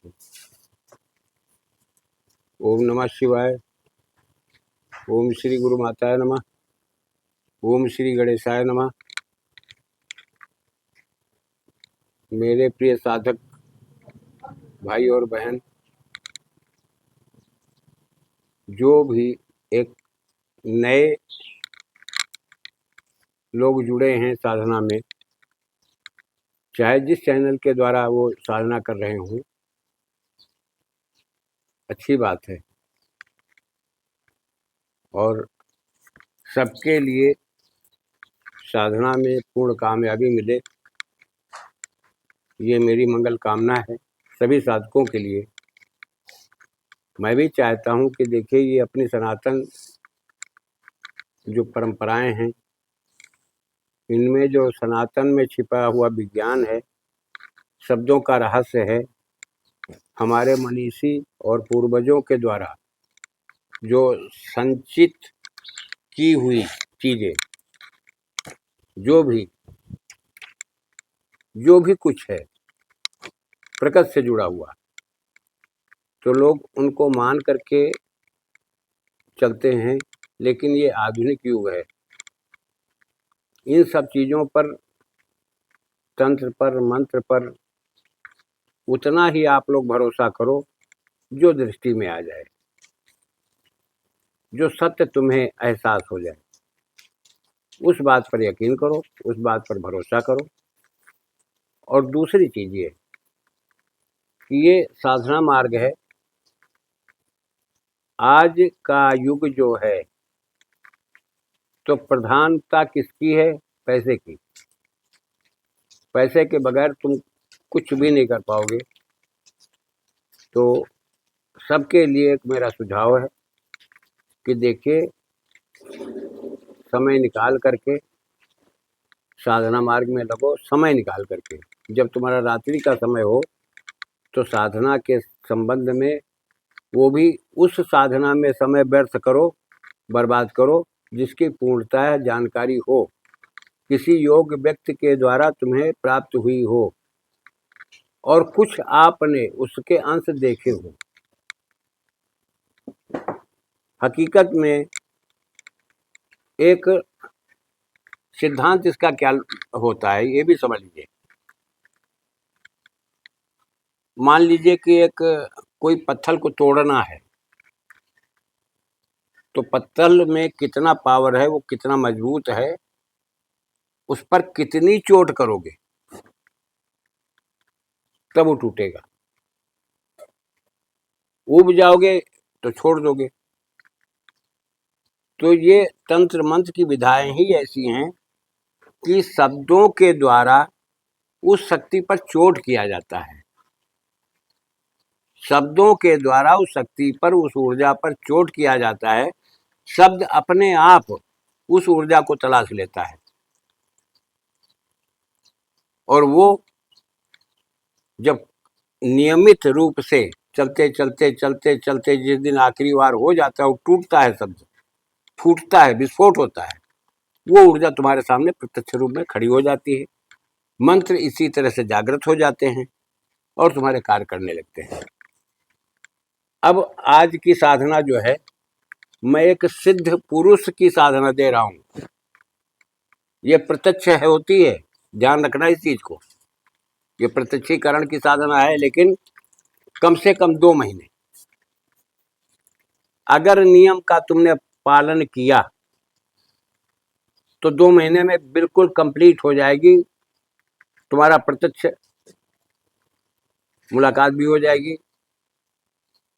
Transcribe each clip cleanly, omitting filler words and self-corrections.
है। ओम नमः शिवाय। ओम श्री गुरु माताय नमः। ओम श्री गणेशाय नमः। मेरे प्रिय साधक भाई और बहन, जो भी एक नए लोग जुड़े हैं साधना में, चाहे जिस चैनल के द्वारा वो साधना कर रहे हों, अच्छी बात है। और सबके लिए साधना में पूर्ण कामयाबी मिले, ये मेरी मंगल कामना है सभी साधकों के लिए। मैं भी चाहता हूँ कि देखिए, ये अपनी सनातन जो परंपराएं हैं, इनमें जो सनातन में छिपा हुआ विज्ञान है, शब्दों का रहस्य है, हमारे मनीषी और पूर्वजों के द्वारा जो संचित की हुई चीज़ें, जो भी कुछ है प्रकृति से जुड़ा हुआ, तो लोग उनको मान करके चलते हैं। लेकिन ये आधुनिक युग है, इन सब चीज़ों पर, तंत्र पर, मंत्र पर उतना ही आप लोग भरोसा करो जो दृष्टि में आ जाए, जो सत्य तुम्हें एहसास हो जाए, उस बात पर यकीन करो, उस बात पर भरोसा करो। और दूसरी चीज़ ये कि ये साधना मार्ग है। आज का युग जो है, तो प्रधानता किसकी है? पैसे की। पैसे के बगैर तुम कुछ भी नहीं कर पाओगे। तो सबके लिए एक मेरा सुझाव है कि देखिए, समय निकाल करके साधना मार्ग में लगो। समय निकाल करके, जब तुम्हारा रात्रि का समय हो, तो साधना के संबंध में, वो भी उस साधना में समय व्यर्थ करो, बर्बाद करो जिसकी पूर्णतः जानकारी हो, किसी योग्य व्यक्ति के द्वारा तुम्हें प्राप्त हुई हो और कुछ आपने उसके अंश देखे हो। हकीकत में एक सिद्धांत इसका क्या होता है, ये भी समझ लीजिए। मान लीजिए कि एक कोई पत्थर को तोड़ना है, तो पत्थर में कितना पावर है, वो कितना मजबूत है, उस पर कितनी चोट करोगे तब वो टूटेगा। ऊब जाओगे तो छोड़ दोगे। तो ये तंत्र मंत्र की विधाएं ही ऐसी हैं कि शब्दों के द्वारा उस शक्ति पर चोट किया जाता है। शब्दों के द्वारा उस शक्ति पर, उस ऊर्जा पर चोट किया जाता है। शब्द अपने आप उस ऊर्जा को तलाश लेता है, और वो जब नियमित रूप से चलते चलते चलते चलते जिस दिन आखिरी बार हो जाता है, वो टूटता है, शब्द फूटता है, विस्फोट होता है, वो ऊर्जा तुम्हारे सामने प्रत्यक्ष रूप में खड़ी हो जाती है। मंत्र इसी तरह से जागृत हो जाते हैं और तुम्हारे कार्य करने लगते हैं। अब आज की साधना जो है, मैं एक सिद्ध पुरुष की साधना दे रहा हूं। ये प्रत्यक्ष है, होती है, ध्यान रखना इस चीज को। ये प्रत्यक्षीकरण की साधना है, लेकिन कम से कम 2 महीने अगर नियम का तुमने पालन किया, तो 2 महीने में बिल्कुल कंप्लीट हो जाएगी। तुम्हारा प्रत्यक्ष मुलाकात भी हो जाएगी,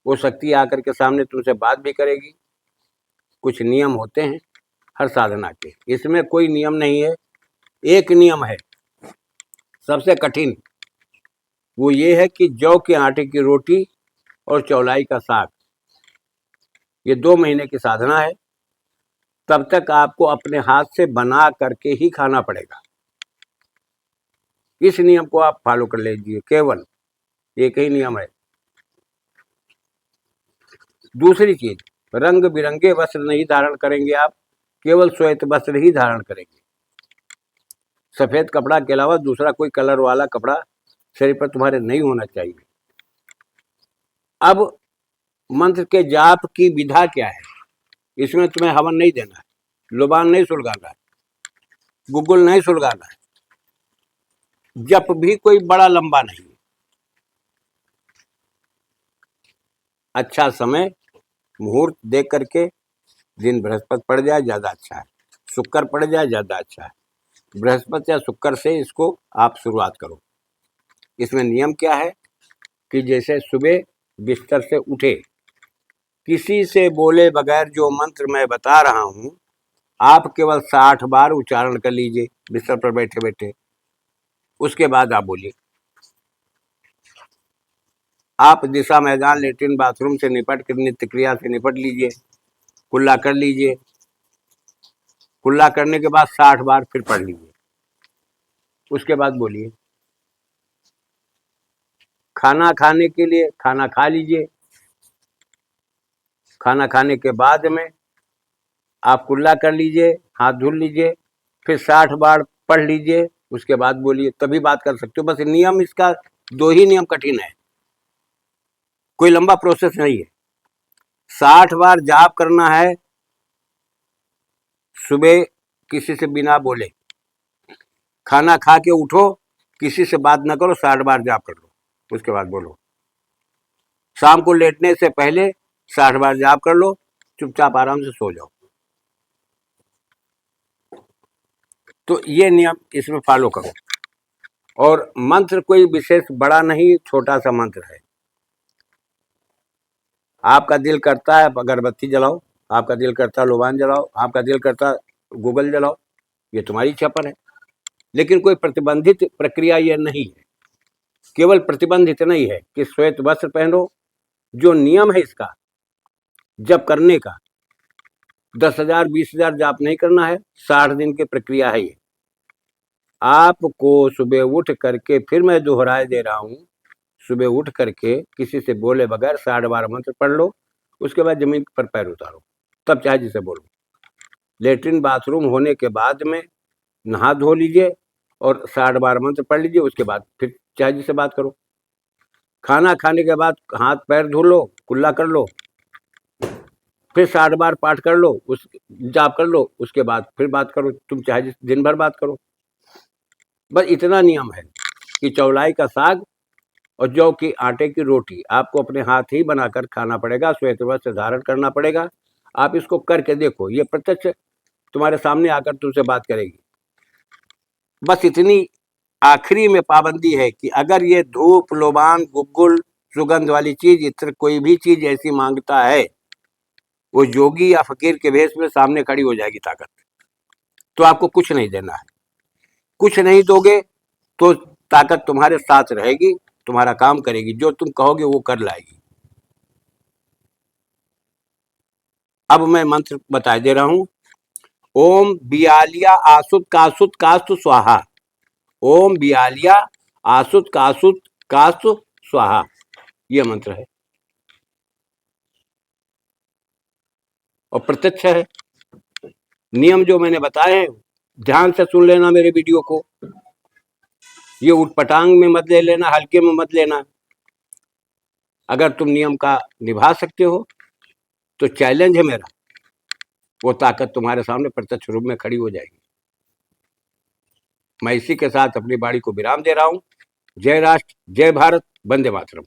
वो शक्ति आकर के सामने तुमसे बात भी करेगी। कुछ नियम होते हैं हर साधना के, इसमें कोई नियम नहीं है। एक नियम है सबसे कठिन, वो ये है कि जौ के आटे की रोटी और चौलाई का साग, ये 2 महीने की साधना है। तब तक आपको अपने हाथ से बना करके ही खाना पड़ेगा। इस नियम को आप फॉलो कर लीजिए, केवल एक ही नियम है। दूसरी चीज, रंग बिरंगे वस्त्र नहीं धारण करेंगे आप, केवल श्वेत वस्त्र ही धारण करेंगे। सफेद कपड़ा के अलावा दूसरा कोई कलर वाला कपड़ा शरीर पर तुम्हारे नहीं होना चाहिए। अब मंत्र के जाप की विधा क्या है? इसमें तुम्हें हवन नहीं देना है, लुबान नहीं सुलगाना है, गुग्गुल नहीं सुलगाना है, जप भी कोई बड़ा लंबा नहीं। अच्छा समय मुहूर्त देख करके, दिन बृहस्पति पड़ जाए ज्यादा अच्छा है, शुक्र पड़ जाए ज्यादा अच्छा है। बृहस्पति या शुक्र से इसको आप शुरुआत करो। इसमें नियम क्या है कि जैसे सुबह बिस्तर से उठे, किसी से बोले बगैर जो मंत्र मैं बता रहा हूं, आप केवल 60 बार उच्चारण कर लीजिए बिस्तर पर बैठे बैठे। उसके बाद आप बोलिए। आप दिशा मैदान लेट्रिन बाथरूम से निपट कर, नित्य क्रिया से निपट लीजिए, कुल्ला कर लीजिए। कुल्ला करने के बाद 60 बार फिर पढ़ लीजिए। उसके बाद बोलिए। खाना खाने के लिए खाना खा लीजिए। खाना खाने के बाद में आप कुल्ला कर लीजिए, हाथ धुल लीजिए, फिर 60 बार पढ़ लीजिए। उसके बाद बोलिए, तभी बात कर सकते हो। बस नियम इसका 2 ही नियम कठिन है, कोई लंबा प्रोसेस नहीं है। 60 बार जाप करना है सुबह, किसी से बिना बोले। खाना खा के उठो, किसी से बात ना करो, 60 बार जाप कर लो, उसके बाद बोलो। शाम को लेटने से पहले 60 बार जाप कर लो, चुपचाप आराम से सो जाओ। तो ये नियम इसमें फॉलो करो। और मंत्र कोई विशेष बड़ा नहीं, छोटा सा मंत्र है। आपका दिल करता है अगरबत्ती जलाओ, आपका दिल करता है लोबान जलाओ, आपका दिल करता है गूगल जलाओ, ये तुम्हारी इच्छा पर है। लेकिन कोई प्रतिबंधित प्रक्रिया ये नहीं है। केवल प्रतिबंध इतना ही है कि श्वेत वस्त्र पहनो। जो नियम है इसका जब करने का, 10,000 20,000 जाप नहीं करना है, 60 दिन की प्रक्रिया है ये। आपको सुबह उठ करके, फिर मैं दोहराए दे रहा हूँ, सुबह उठ करके किसी से बोले बगैर 60 बार मंत्र पढ़ लो। उसके बाद जमीन पर पैर उतारो, तब चाहे जिसे बोलो। लेटरिन बाथरूम होने के बाद में नहा धो लीजिए और 60 बार मंत्र पढ़ लीजिए। उसके बाद फिर चाहे जिसे बात करो। खाना खाने के बाद हाथ पैर धो लो, कुल्ला कर लो, फिर 60 बार पाठ कर लो, उस जाप कर लो। उसके बाद फिर बात करो, तुम चाहे दिन भर बात करो। बस इतना नियम है कि चौलाई का साग और जौ की आटे की रोटी आपको अपने हाथ ही बनाकर खाना पड़ेगा, श्वेत वस्त्र धारण करना पड़ेगा। आप इसको करके देखो, ये प्रत्यक्ष तुम्हारे सामने आकर तुमसे बात करेगी। बस इतनी आखिरी में पाबंदी है कि अगर ये धूप, लोबान, गुग्गुल, सुगंध वाली चीज, इत्र कोई भी चीज ऐसी मांगता है, वो योगी या फकीर के भेष में सामने खड़ी हो जाएगी ताकत। तो आपको कुछ नहीं देना है। कुछ नहीं दोगे तो ताकत तुम्हारे साथ रहेगी, तुम्हारा काम करेगी, जो तुम कहोगे वो कर लाएगी। अब मैं मंत्र बता दे रहा हूं। ओम बियालिया आसुत कासुत कास्तु स्वाहा। ओम बियालिया आसुत कासुत कास्तु स्वाहा, ये मंत्र है और प्रत्यक्ष है। नियम जो मैंने बताए हैं, ध्यान से सुन लेना मेरे वीडियो को। ये उठपटांग में मत ले लेना, हल्के में मत लेना। अगर तुम नियम का निभा सकते हो तो चैलेंज है मेरा, वो ताकत तुम्हारे सामने प्रत्यक्ष रूप में खड़ी हो जाएगी। मैं इसी के साथ अपनी वाणी को विराम दे रहा हूं। जय राष्ट्र, जय भारत, वंदे मातरम।